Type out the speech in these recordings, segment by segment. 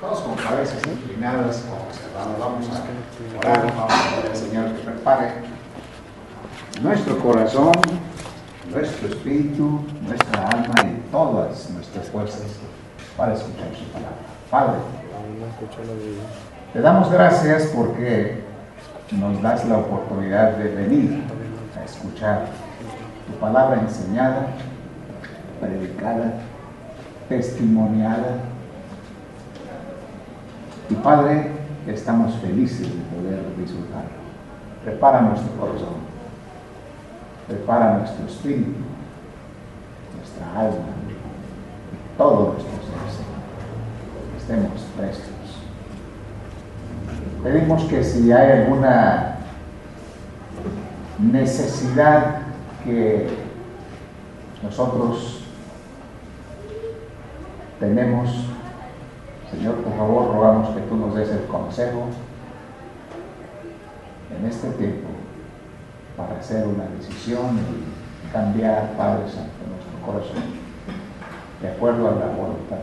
Todos con cabezas inclinadas, ojos cerrados. Vamos a orar, vamos a pedir al Señor que prepare nuestro corazón, nuestro espíritu, nuestra alma y todas nuestras fuerzas para escuchar su palabra. Padre, te damos gracias porque nos das la oportunidad de venir a escuchar tu palabra enseñada, predicada, testimoniada. Y Padre, estamos felices de poder disfrutarlo. Prepara nuestro corazón, prepara nuestro espíritu, nuestra alma, y todo nuestro ser, que estemos prestos. Pedimos que si hay alguna necesidad que nosotros tenemos, Señor, por favor, rogamos que tú nos des el consejo en este tiempo para hacer una decisión y cambiar, Padre Santo, nuestro corazón de acuerdo a la voluntad.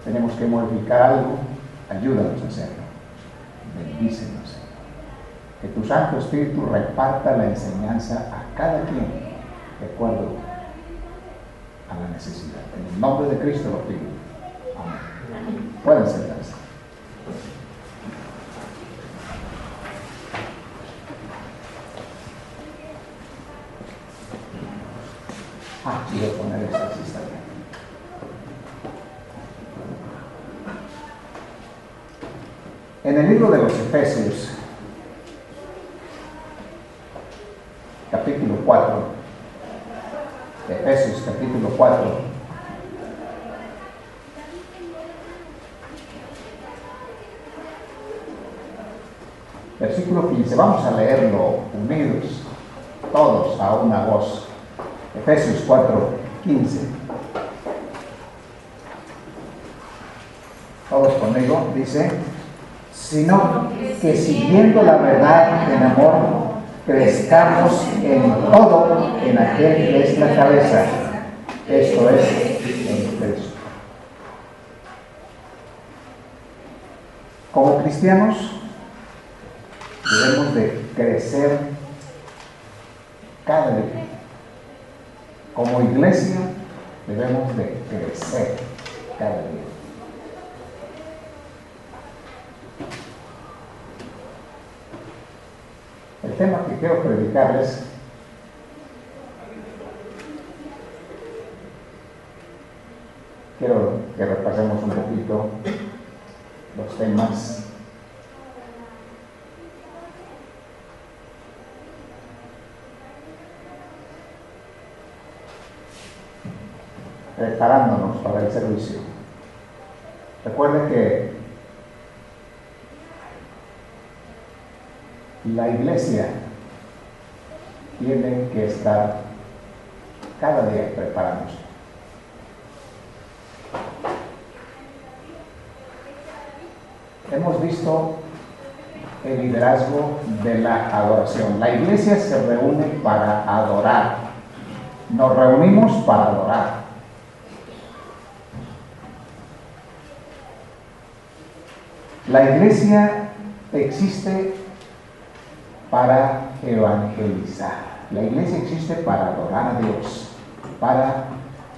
Tenemos que modificar algo, ayúdanos a hacerlo. Bendícenos, Señor. Que tu Santo Espíritu reparta la enseñanza a cada quien de acuerdo a la necesidad. En el nombre de Cristo lo pido. Amén. Pueden sentarse. Voy a poner esta cista. En el libro de los Efesios, capítulo 4, Efesios capítulo 4, versículo 15, vamos a leerlo unidos, todos a una voz. Efesios 4, 15. Todos conmigo, dice: sino que siguiendo la verdad en amor, crezcamos en todo en aquel que es la cabeza, esto es, en Cristo. Como cristianos, debemos de crecer cada día. Como iglesia, debemos de crecer cada día. El tema que quiero predicarles quiero que repasemos un poquito los temas preparándonos para el servicio. Recuerden que la iglesia tiene que estar cada día preparándose. Hemos visto el liderazgo de la adoración. La iglesia se reúne para adorar. Nos reunimos para adorar. La iglesia existe para evangelizar. La iglesia existe para adorar a Dios, para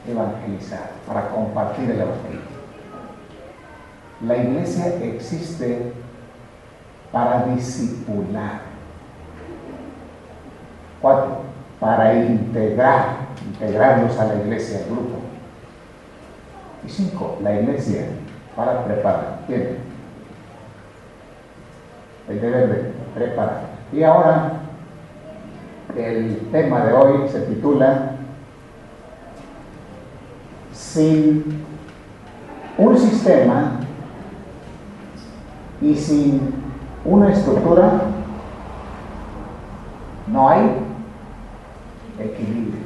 evangelizar, para compartir el evangelio. La iglesia existe para discipular. 4, para integrarlos a la iglesia, al grupo. Y 5, la iglesia para preparar. Tiene el deber de preparar. Y ahora el tema de hoy se titula: sin un sistema y sin una estructura no hay equilibrio.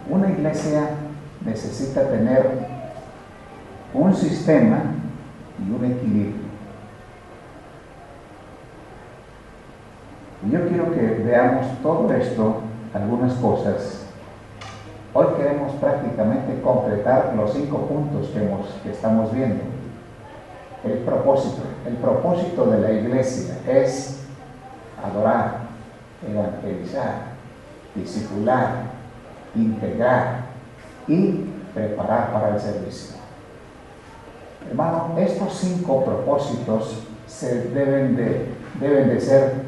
Una iglesia necesita tener un sistema y un equilibrio. Y yo quiero que veamos todo esto, algunas cosas, Hoy queremos prácticamente concretar los 5 puntos que estamos viendo. El propósito de la iglesia es adorar, evangelizar, discipular, integrar y preparar para el servicio. Hermano, estos 5 propósitos deben de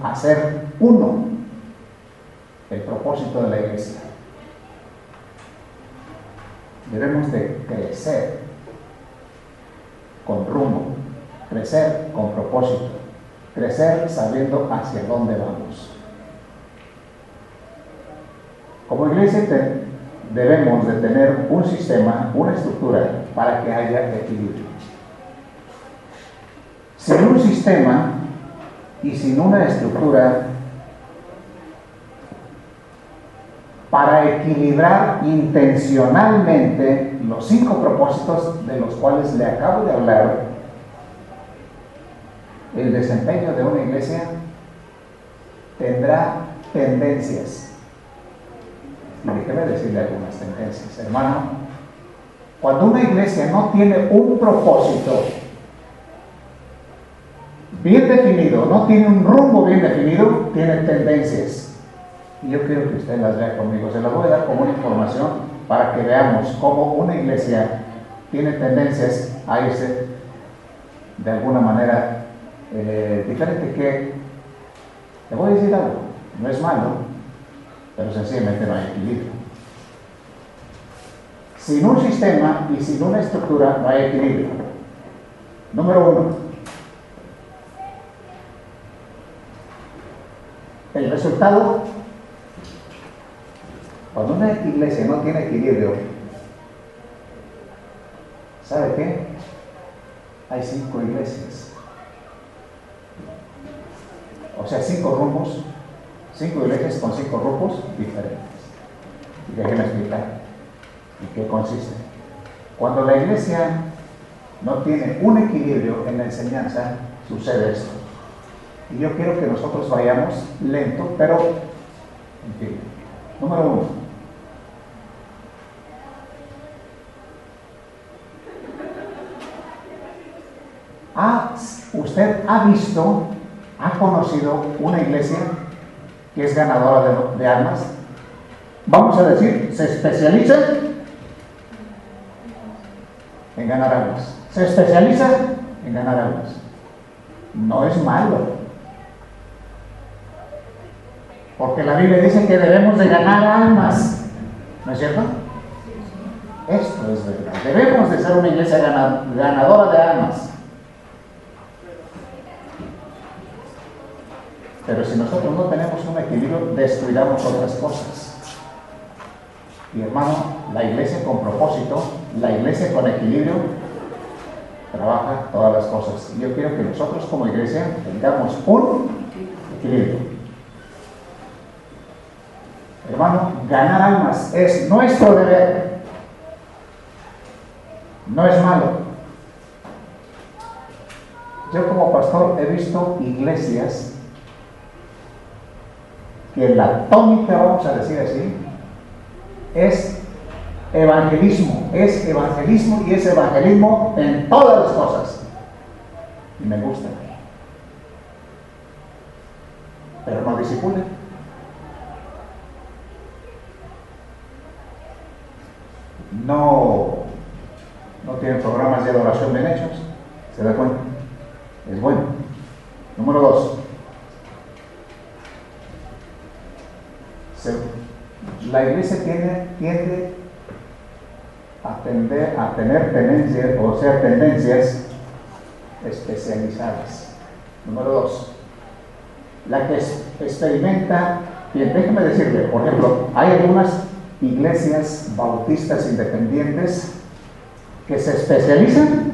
hacer uno, el propósito de la iglesia. Debemos de crecer con rumbo, crecer con propósito, crecer sabiendo hacia dónde vamos. Como iglesia debemos de tener un sistema, una estructura para que haya equilibrio. Sin un sistema y sin una estructura para equilibrar intencionalmente los 5 propósitos de los cuales le acabo de hablar, el desempeño de una iglesia tendrá tendencias. Y déjeme decirle algunas tendencias, hermano. Cuando una iglesia no tiene un propósito bien definido, no tiene un rumbo bien definido, tiene tendencias. Y yo quiero que usted las vea conmigo. Se las voy a dar como una información para que veamos cómo una iglesia tiene tendencias a irse de alguna manera diferente. Que le voy a decir algo, no es malo, pero sencillamente no hay equilibrio. Sin un sistema y sin una estructura no hay equilibrio. Número 1. El resultado, cuando una iglesia no tiene equilibrio, ¿sabe qué? Hay 5 iglesias. O sea, 5 rumbos, 5 iglesias con 5 rumbos diferentes. Y déjenme explicar en qué consiste. Cuando la iglesia no tiene un equilibrio en la enseñanza, sucede esto. Y yo quiero que nosotros vayamos lento, pero en fin. Número 1. ¿Usted ha visto, ha conocido una iglesia que es ganadora de almas? Vamos a decir, se especializa en ganar almas. Se especializa en ganar almas. No es malo. Porque la Biblia dice que debemos de ganar almas. ¿No es cierto? Esto es verdad. Debemos de ser una iglesia ganadora de almas. Pero si nosotros no tenemos un equilibrio, descuidamos otras cosas. Y hermano, la iglesia con propósito, la iglesia con equilibrio, trabaja todas las cosas. Y yo quiero que nosotros como iglesia tengamos un equilibrio. Hermano, ganar almas es nuestro deber. No es malo. Yo como pastor he visto iglesias que la tónica, vamos a decir así, es evangelismo y es evangelismo en todas las cosas. Y me gusta. Pero no discipulen. No tienen programas de adoración bien hechos. ¿Se da cuenta? Es bueno. Número 2. La iglesia tiende a tener tendencias especializadas. Número 2. La que experimenta, bien, déjeme decirle, por ejemplo, hay algunas iglesias bautistas independientes que se especializan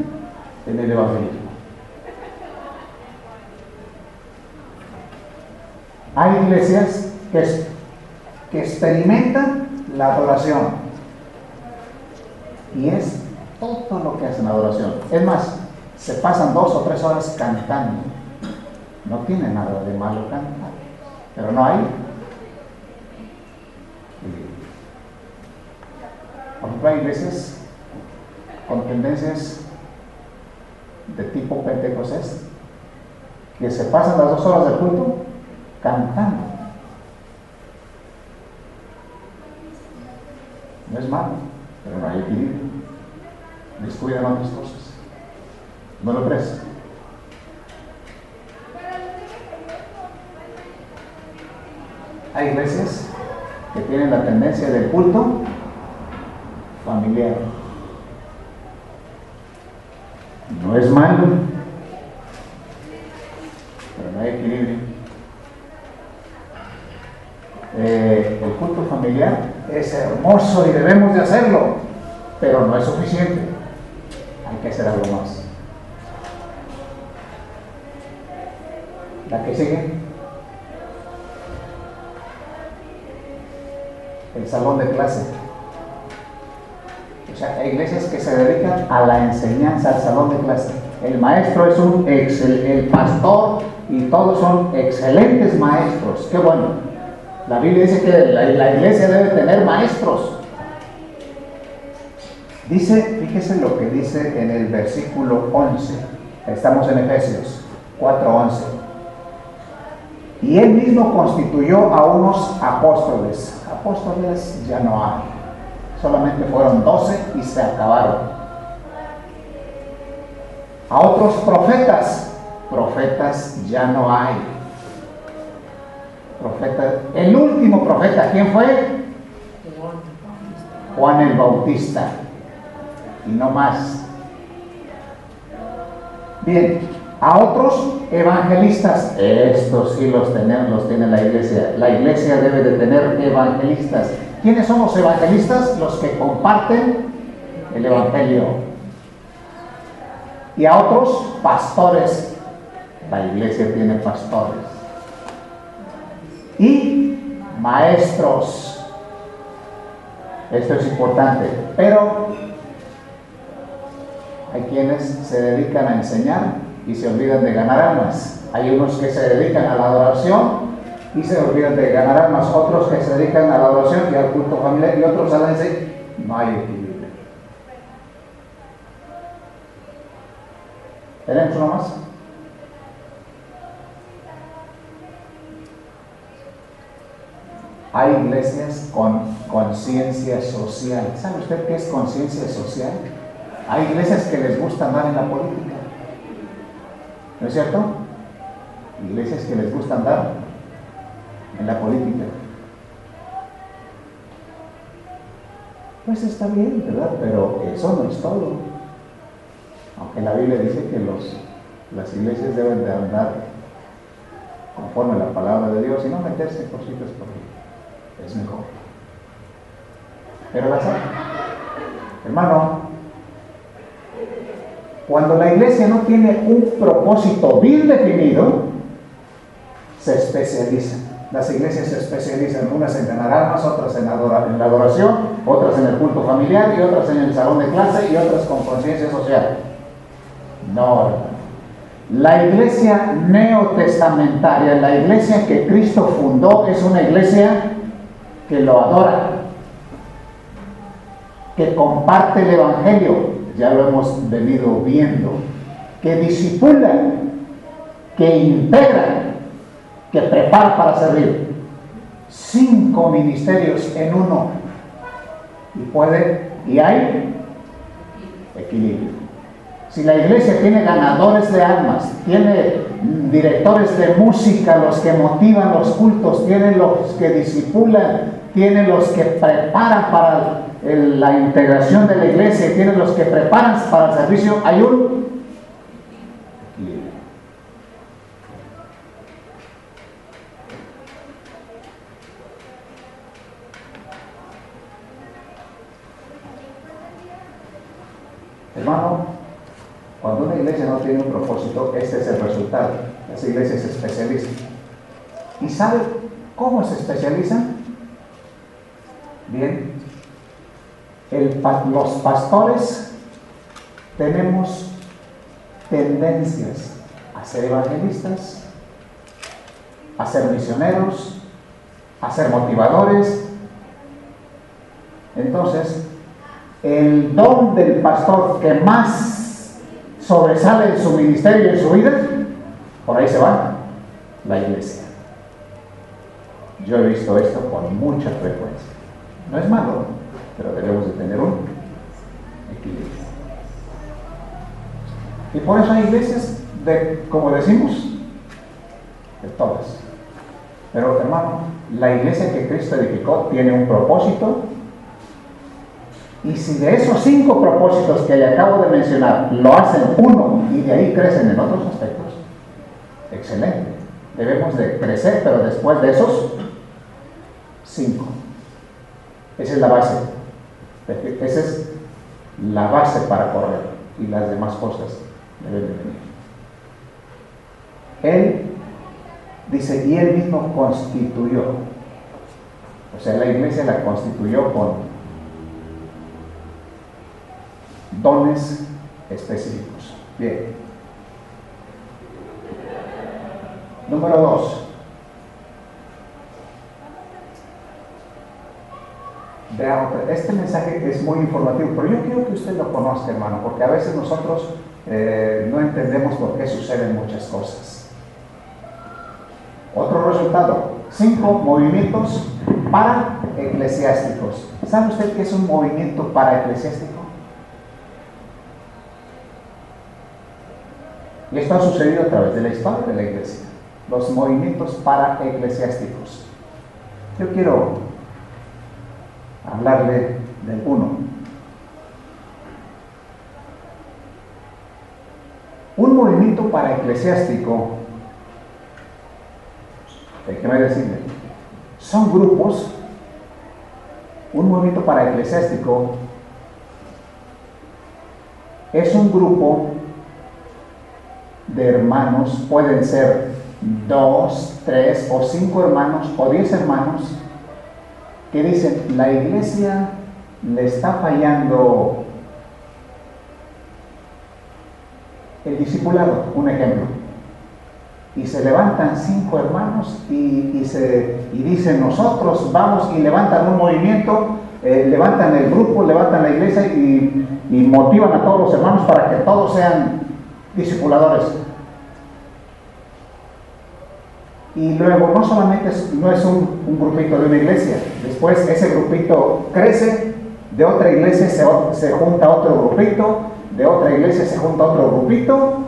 en el evangelismo. Hay iglesias que experimentan la adoración y es todo lo que hacen adoración. Es más, se pasan 2 o 3 horas cantando. No tiene nada de malo cantar, pero no hay. ejemplo, hay iglesias con tendencias de tipo pentecostés que se pasan las 2 horas del culto cantando. No es malo, pero no hay equilibrio. Descuidan otras cosas. ¿No lo crees? Hay iglesias que tienen la tendencia del culto familiar. No es malo, pero no hay equilibrio. El culto familiar es hermoso y debemos de hacerlo, pero no es suficiente. Hay que hacer algo más. La que sigue. El salón de clase. O sea, hay iglesias que se dedican a la enseñanza, al salón de clase. El maestro es el pastor y todos son excelentes maestros. Qué bueno. La Biblia dice que la iglesia debe tener maestros. Dice, fíjese lo que dice en el versículo 11. Estamos en Efesios 4:11. Y él mismo constituyó a unos apóstoles. Apóstoles ya no hay. Solamente fueron 12 y se acabaron. A otros profetas. Profetas ya no hay. Profetas. El último profeta, ¿quién fue? Juan el Bautista. Y no más. Bien. A otros evangelistas. Estos sí los tiene la iglesia. La iglesia debe de tener evangelistas. ¿Quiénes son los evangelistas? Los que comparten el evangelio. Y a otros pastores. La iglesia tiene pastores. Y maestros. Esto es importante. Pero hay quienes se dedican a enseñar y se olvidan de ganar almas. Hay unos que se dedican a la adoración y se olvidan de ganar almas, otros que se dedican a la adoración y al culto familiar y otros a la enseñanza. No hay equilibrio. ¿Tenemos uno más? Hay iglesias con conciencia social. ¿Sabe usted qué es conciencia social? Hay iglesias que les gusta andar en la política. ¿No es cierto? Iglesias que les gusta andar en la política. Pues está bien, ¿verdad? Pero eso no es todo. Aunque la Biblia dice que las iglesias deben de andar conforme a la palabra de Dios y no meterse en cositas porque es mejor. Pero la sabe. Hermano, cuando la iglesia no tiene un propósito bien definido, se especializan. Las iglesias se especializan, unas en ganar almas, otras en la adoración, otras en el culto familiar y otras en el salón de clase y otras con conciencia social. No, la iglesia neotestamentaria, la iglesia que Cristo fundó, es una iglesia que lo adora, que comparte el evangelio. Ya lo hemos venido viendo, que discipula, que integra, que prepara para servir. 5 ministerios en uno. Y hay equilibrio. Si la iglesia tiene ganadores de almas, tiene directores de música, los que motivan los cultos, tiene los que discipulan, tiene los que preparan para la integración de la iglesia, tiene los que preparan para el servicio, hay un equilibrio. Hermano, cuando una iglesia no tiene un propósito, este es el resultado. Las iglesias se especializan. ¿Y sabe cómo se especializan? Bien, los pastores tenemos tendencias a ser evangelistas, a ser misioneros, a ser motivadores. Entonces, el don del pastor que más sobresale en su ministerio y en su vida, por ahí se va la iglesia. Yo he visto esto con mucha frecuencia. No es malo, pero debemos de tener un equilibrio. Y por eso hay iglesias como decimos, de todas. Pero hermano, la iglesia que Cristo edificó tiene un propósito. Y si de esos 5 propósitos que le acabo de mencionar lo hacen uno y de ahí crecen en otros aspectos, excelente. Debemos de crecer, pero después de esos 5. Esa es la base. Esa es la base para correr. Y las demás cosas deben de venir. Él dice, y él mismo constituyó. O sea, la iglesia la constituyó con dones específicos. Bien. Número 2. Veamos, este mensaje es muy informativo, pero yo quiero que usted lo conozca, hermano, porque a veces nosotros no entendemos por qué suceden muchas cosas. Otro resultado, 5 movimientos para-eclesiásticos. ¿Sabe usted qué es un movimiento para-eclesiástico? Y esto ha sucedido a través de la historia de la iglesia. Los movimientos para-eclesiásticos. Yo quiero hablarle del uno. Un movimiento para-eclesiástico, déjeme decirle, son grupos. Un movimiento para-eclesiástico es un grupo de hermanos, pueden ser 2, 3 o 5 hermanos o 10 hermanos que dicen, la iglesia le está fallando el discipulado, un ejemplo, y se levantan 5 hermanos y dicen, nosotros vamos, y levantan un movimiento, levantan el grupo, levantan la iglesia y motivan a todos los hermanos para que todos sean discipuladores. Y luego no solamente no es un grupito de una iglesia, después ese grupito crece, de otra iglesia se junta otro grupito, de otra iglesia se junta otro grupito,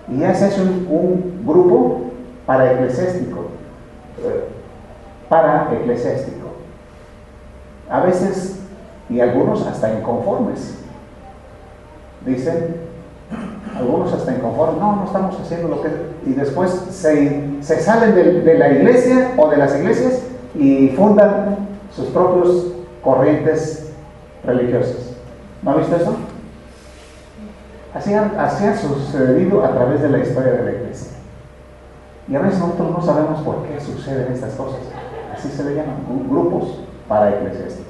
y ya se hace un grupo para-eclesiástico. A veces, y algunos hasta inconformes, dicen, algunos hasta inconformes, no estamos haciendo lo que... Y después se salen de la iglesia o de las iglesias y fundan sus propios corrientes religiosas. ¿No ha visto eso? Así ha sucedido a través de la historia de la iglesia. Y a veces nosotros no sabemos por qué suceden estas cosas. Así se le llaman grupos para-eclesiásticos.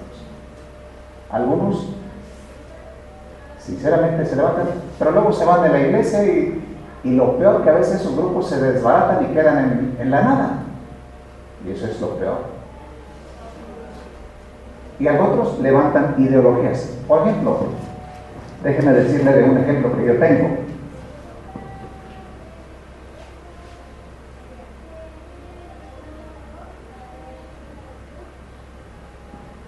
Algunos sinceramente se levantan, pero luego se van de la iglesia y lo peor, que a veces esos grupos se desbaratan y quedan en la nada. Y eso es lo peor. Y a otros levantan ideologías. Por ejemplo, déjenme decirle de un ejemplo que yo tengo.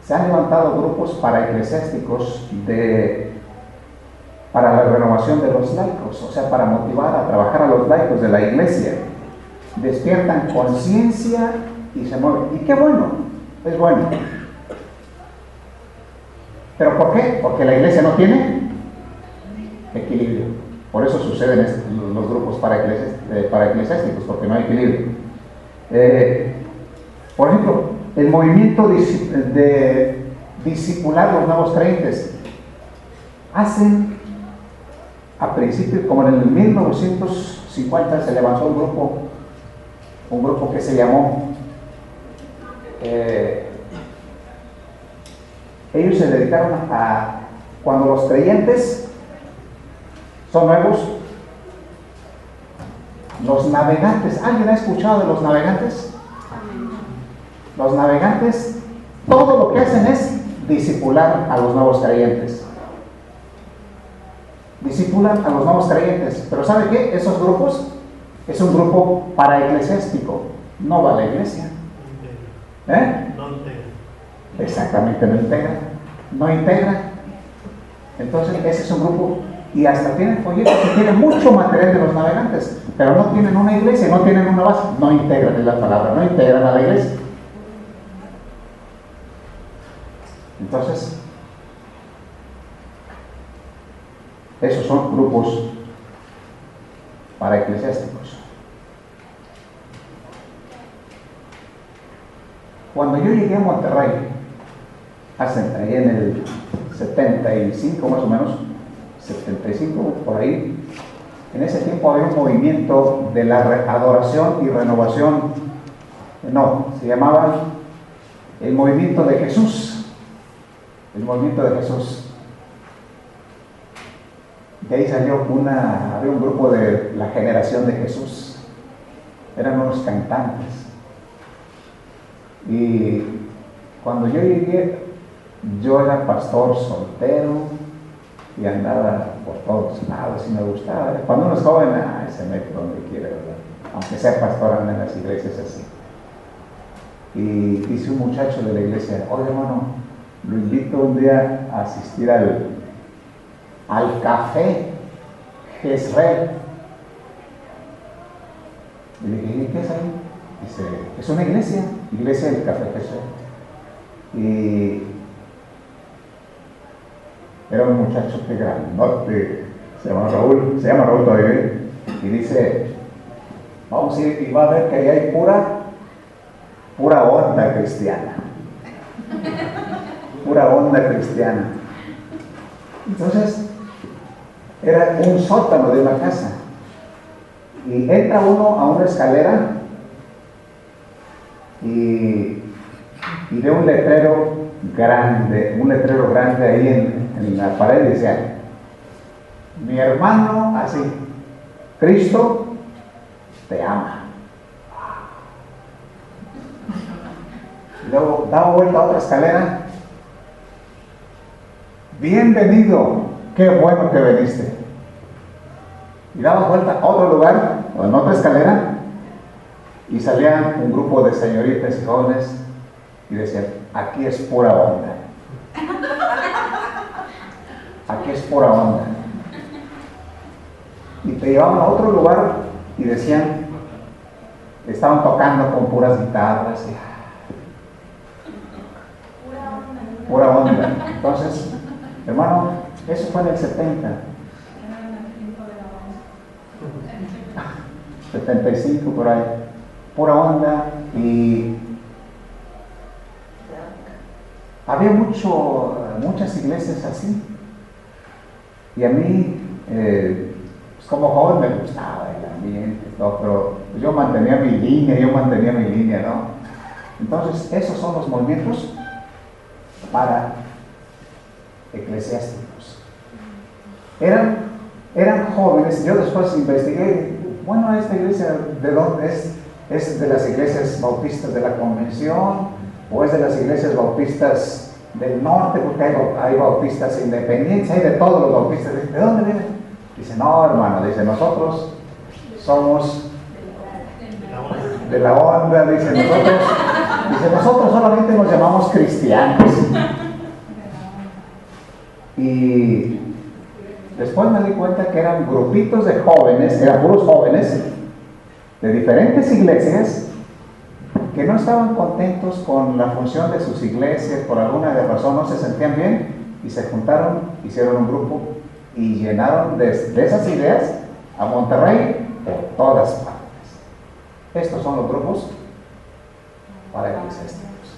Se han levantado grupos para-eclesiásticos para la renovación de los laicos, o sea, para motivar a trabajar a los laicos de la iglesia. Despiertan conciencia y se mueven. Y qué bueno, es bueno. ¿Pero por qué? Porque la iglesia no tiene equilibrio. Por eso suceden los grupos para-eclesiásticos, porque no hay equilibrio. Por ejemplo, el movimiento de discipular los nuevos creyentes hacen, a principio, como en el 1950 se levantó un grupo que se llamó, ellos se dedicaron a, cuando los creyentes son nuevos, los navegantes. ¿Alguien ha escuchado de los navegantes? Los navegantes, todo lo que hacen es discipular a los nuevos creyentes. Discipulan a los nuevos creyentes. Pero ¿sabe qué? Esos grupos es un grupo paraeclesiástico. No va a la iglesia. No integra. Exactamente, no integra. No integra. Entonces, ese es un grupo. Y hasta tienen folletos que tienen mucho material de los navegantes. Pero no tienen una iglesia, no tienen una base. No integran, es la palabra. No integran a la iglesia. Entonces, esos son grupos paraeclesiásticos. Cuando yo llegué a Monterrey, ahí en el 75 más o menos, 75 por ahí, en ese tiempo había un movimiento de la adoración y renovación, se llamaba el movimiento de Jesús, el movimiento de Jesús. De ahí salió había un grupo de la generación de Jesús, eran unos cantantes. Y cuando yo llegué, yo era pastor soltero y andaba por todos lados y me gustaba. Cuando uno es joven, se mete donde quiere, ¿verdad? Aunque sea pastor, anda en las iglesias así. Y dice un muchacho de la iglesia: oye, hermano, lo invito un día a asistir al café Jezreel. Y le dije: ¿y qué es ahí? Dice: es una iglesia del café Jezreel. Y era un muchacho que grandote, se llama Raúl todavía, y dice: vamos a ir y va a ver que ahí hay pura onda cristiana. Pura onda cristiana. Entonces, era un sótano de una casa. Y entra uno a una escalera y ve un letrero grande ahí en la pared. Decía: mi hermano, así, Cristo te ama. Luego daba vuelta a otra escalera: bienvenido, qué bueno que viniste. Y daba vuelta a otro lugar, o en otra escalera, y salían un grupo de señoritas y jóvenes y decían: aquí es pura onda. Aquí es pura onda. Y te llevaban a otro lugar y decían, estaban tocando con puras guitarras y pura onda. Entonces, hermano, eso fue en el 70. 75 por ahí. Pura onda. Y había muchas iglesias así. Y a mí, pues como joven me gustaba el ambiente, todo, pero yo mantenía mi línea, ¿no? Entonces, esos son los movimientos para eclesiásticos. Eran jóvenes. Yo después investigué, bueno, esta iglesia, ¿de dónde es? ¿Es de las iglesias bautistas de la Convención o es de las iglesias bautistas del norte? Porque hay bautistas independientes, hay de todos los bautistas. ¿De dónde vienen? Dice: no, hermano, dice, nosotros somos de la onda, dice, nosotros solamente nos llamamos cristianos. Y después me di cuenta que eran grupitos de jóvenes, eran puros jóvenes de diferentes iglesias que no estaban contentos con la función de sus iglesias, por alguna razón no se sentían bien y se juntaron, hicieron un grupo y llenaron de esas ideas a Monterrey por todas partes. Estos son los grupos para eclesiásticos.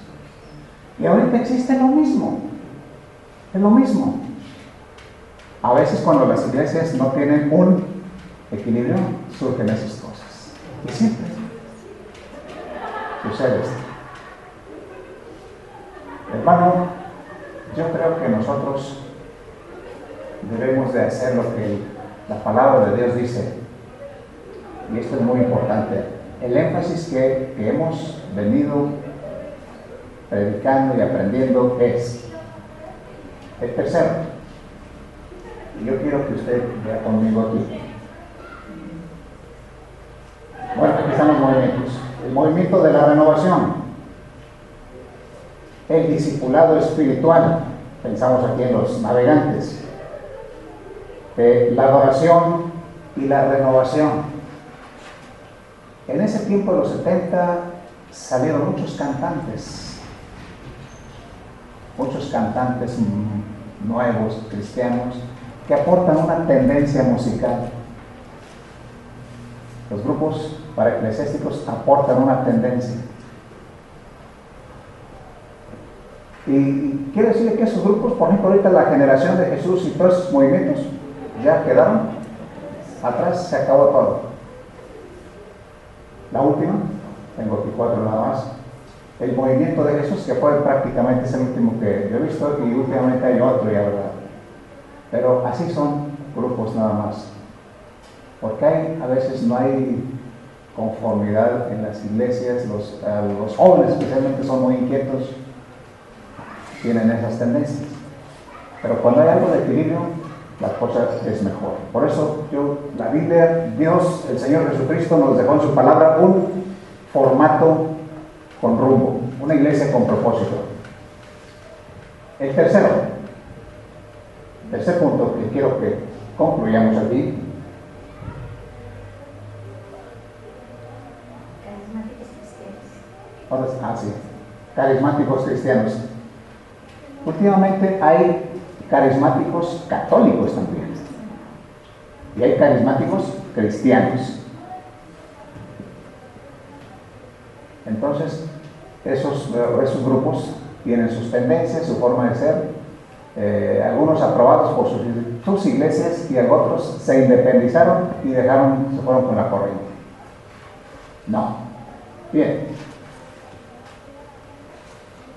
Y ahorita existe lo mismo. Es lo mismo. A veces cuando las iglesias no tienen un equilibrio, surgen esas cosas. Y siempre sucede esto. Hermano, yo creo que nosotros debemos de hacer lo que la palabra de Dios dice. Y esto es muy importante. El énfasis que hemos venido predicando y aprendiendo es: El tercero, y yo quiero que usted vea conmigo aquí. Bueno, aquí están los movimientos. El movimiento de la renovación, el discipulado espiritual, pensamos aquí en los navegantes, la adoración y la renovación. En ese tiempo de los 70 salieron muchos cantantes nuevos, cristianos, que aportan una tendencia musical. Los grupos paraeclesiásticos aportan una tendencia. Y quiero decirle que esos grupos, por ejemplo, ahorita la generación de Jesús y todos esos movimientos ya quedaron atrás, se acabó todo. La última, tengo aquí 4 nada más, el movimiento de Jesús, que fue prácticamente el último que yo he visto, y últimamente hay otro, ya verdad. Pero así son grupos nada más. Porque a veces no hay conformidad en las iglesias, los jóvenes especialmente son muy inquietos, tienen esas tendencias. Pero cuando hay algo de equilibrio, la cosa es mejor. Por eso la Biblia, Dios, el Señor Jesucristo nos dejó en su palabra un formato con rumbo, una iglesia con propósito. El tercer punto que quiero que concluyamos aquí. Sí, carismáticos cristianos. Últimamente hay carismáticos católicos también, y hay carismáticos cristianos. Entonces, esos grupos tienen sus tendencias, su forma de ser, algunos aprobados por sus iglesias, y otros se independizaron y se fueron con la corriente. No. Bien.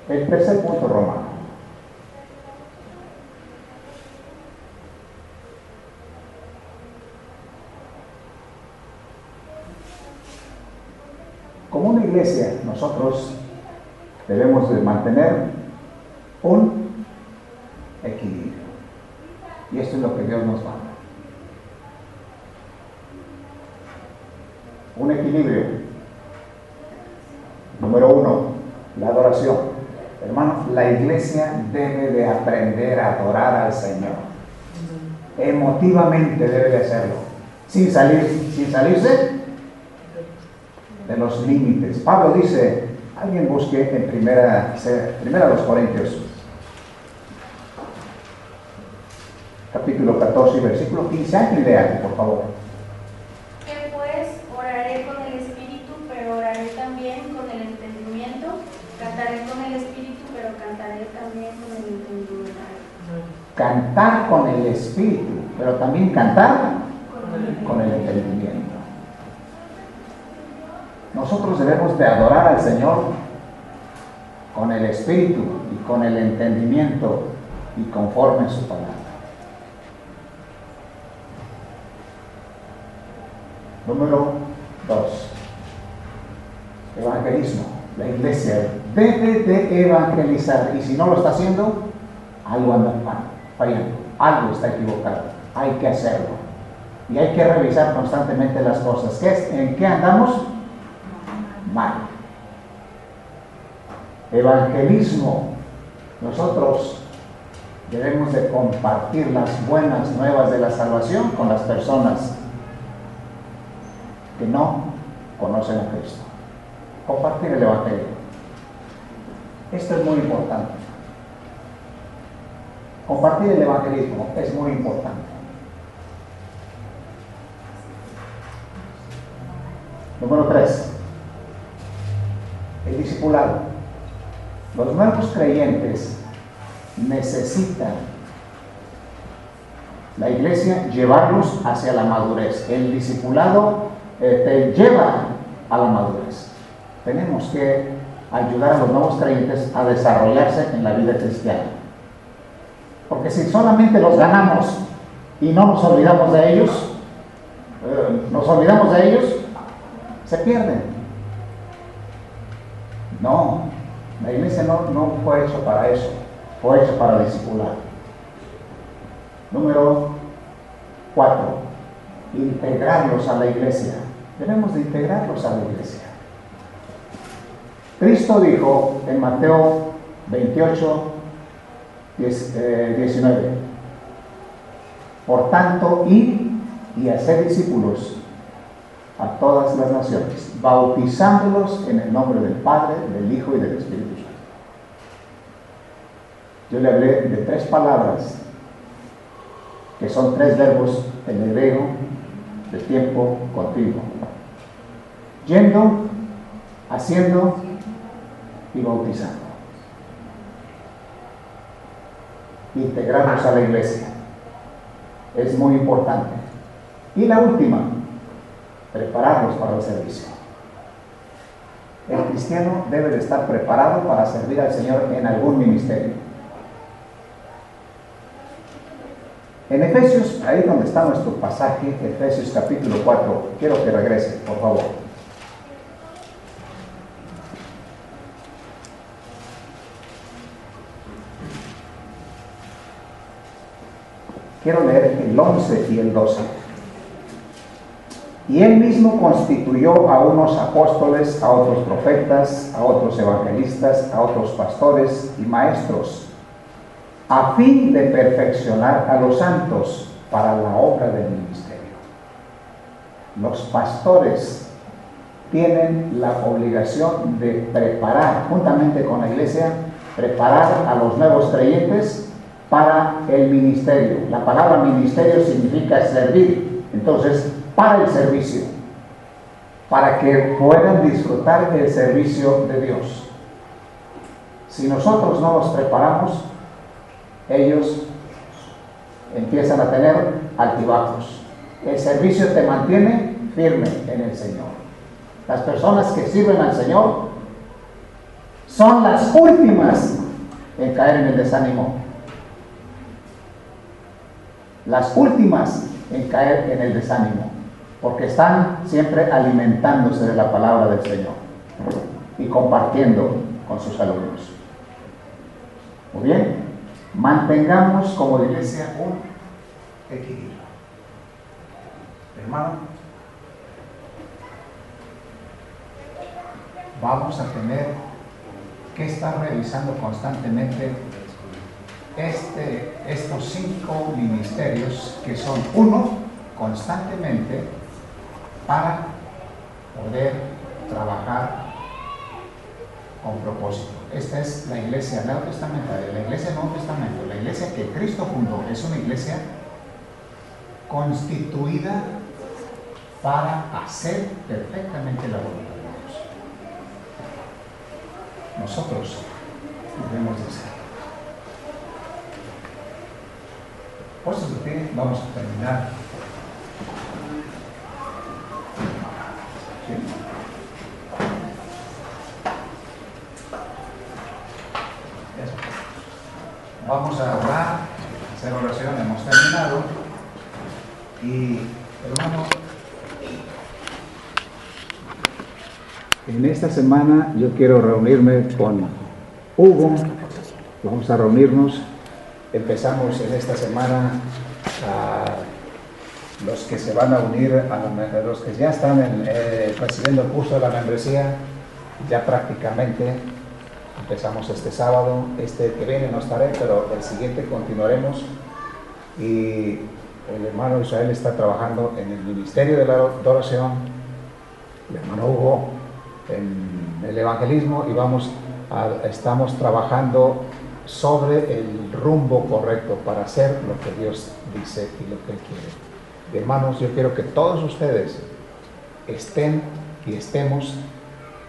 El tercer punto, romano. Como una iglesia, nosotros debemos de mantener un equilibrio. Y esto es lo que Dios nos manda. Un equilibrio. Número 1, la adoración. Hermanos, la iglesia debe de aprender a adorar al Señor. Emotivamente debe de hacerlo, sin salirse de los límites. Pablo dice, alguien busque en primera de los Corintios, capítulo 14, versículo 15. Alguien lea, por favor. Que pues oraré con el espíritu, pero oraré también con el entendimiento. Cantaré con el espíritu, pero cantaré también con el entendimiento. Cantar con el espíritu, pero también cantar con el entendimiento. Nosotros debemos de adorar al Señor con el espíritu y con el entendimiento y conforme a su palabra. Número 2, evangelismo. La iglesia debe de evangelizar, y si no lo está haciendo, algo anda fallando, algo está equivocado. Hay que hacerlo y hay que revisar constantemente las cosas. ¿En qué andamos? Mal. Evangelismo. Nosotros debemos de compartir las buenas nuevas de la salvación con las personas que no conocen a Cristo. Compartir el evangelio. Esto es muy importante. Compartir el evangelismo es muy importante. Número 3, el discipulado. Los nuevos creyentes necesitan la iglesia llevarlos hacia la madurez. El discipulado te lleva a la madurez. Tenemos que ayudar a los nuevos creyentes a desarrollarse en la vida cristiana. Porque si solamente los ganamos y no nos olvidamos de ellos, se pierden. No, la iglesia no fue hecho para eso, fue hecho para discipular. Número 4, integrarlos a la iglesia. Debemos de integrarlos a la iglesia. Cristo dijo en Mateo 28, 19, por tanto, id y haced discípulos a todas las naciones, bautizándolos en el nombre del Padre, del Hijo y del Espíritu Santo. Yo le hablé de 3 palabras, que son 3 verbos en el griego de tiempo continuo: yendo, haciendo y bautizando. Integrarnos a la iglesia es muy importante. Y la última, prepararnos para el servicio. El cristiano debe de estar preparado para servir al Señor en algún ministerio. En Efesios, ahí donde está nuestro pasaje, Efesios capítulo 4, quiero que regrese, por favor. Quiero leer el 11 y el 12. Y él mismo constituyó a unos apóstoles, a otros profetas, a otros evangelistas, a otros pastores y maestros, a fin de perfeccionar a los santos para la obra del ministerio. Los pastores tienen la obligación de preparar, juntamente con la iglesia, preparar a los nuevos creyentes para el ministerio. La palabra ministerio significa servir. Entonces, para el servicio, para que puedan disfrutar el servicio de Dios. Si nosotros no los preparamos, ellos empiezan a tener altibajos. El servicio te mantiene firme en el Señor. Las personas que sirven al Señor son las últimas en caer en el desánimo. Las últimas en caer en el desánimo, porque están siempre alimentándose de la palabra del Señor y compartiendo con sus alumnos. Muy bien, mantengamos como iglesia un equilibrio. Hermano, vamos a tener que estar revisando constantemente estos 5 ministerios, que son uno constantemente, para poder trabajar con propósito. Esta es la iglesia neotestamentaria, la iglesia Nuevo Testamento, la iglesia que Cristo fundó. Es una iglesia constituida para hacer perfectamente la voluntad de Dios. Nosotros debemos de ser. Puestos de pie, vamos a terminar. ¿Sí? Eso. Vamos a orar, hacer oración. Hemos terminado. Y, hermano, en esta semana yo quiero reunirme con Hugo. Vamos a reunirnos. Empezamos en esta semana a los que se van a unir, a los que ya están recibiendo el curso de la membresía. Ya prácticamente empezamos este sábado. Este que viene no estaré, pero el siguiente continuaremos. Y el hermano Israel está trabajando en el ministerio de la adoración, el hermano Hugo en el evangelismo, y estamos trabajando sobre el rumbo correcto para hacer lo que Dios dice y lo que Él quiere. Y hermanos, yo quiero que todos ustedes estén y estemos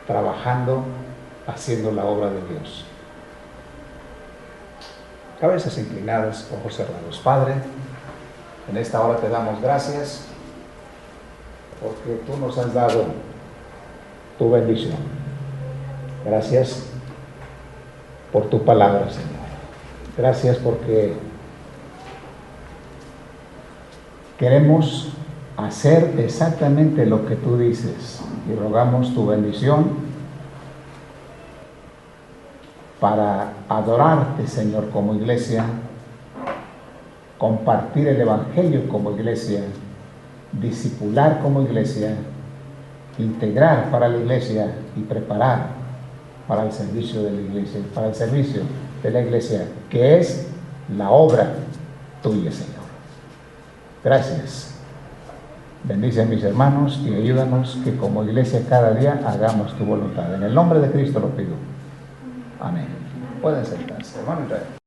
trabajando, haciendo la obra de Dios. Cabezas inclinadas, ojos cerrados. Padre, en esta hora te damos gracias porque tú nos has dado tu bendición. Gracias por tu palabra, Señor. Gracias porque queremos hacer exactamente lo que tú dices y rogamos tu bendición para adorarte, Señor, como iglesia compartir el Evangelio como iglesia, discipular como iglesia, integrar para la iglesia y preparar para el servicio de la iglesia, para el servicio de la iglesia, que es la obra tuya, Señor. Gracias. Bendice a mis hermanos y ayúdanos que como iglesia cada día hagamos tu voluntad. En el nombre de Cristo lo pido. Amén. Pueden sentarse, hermano Israel.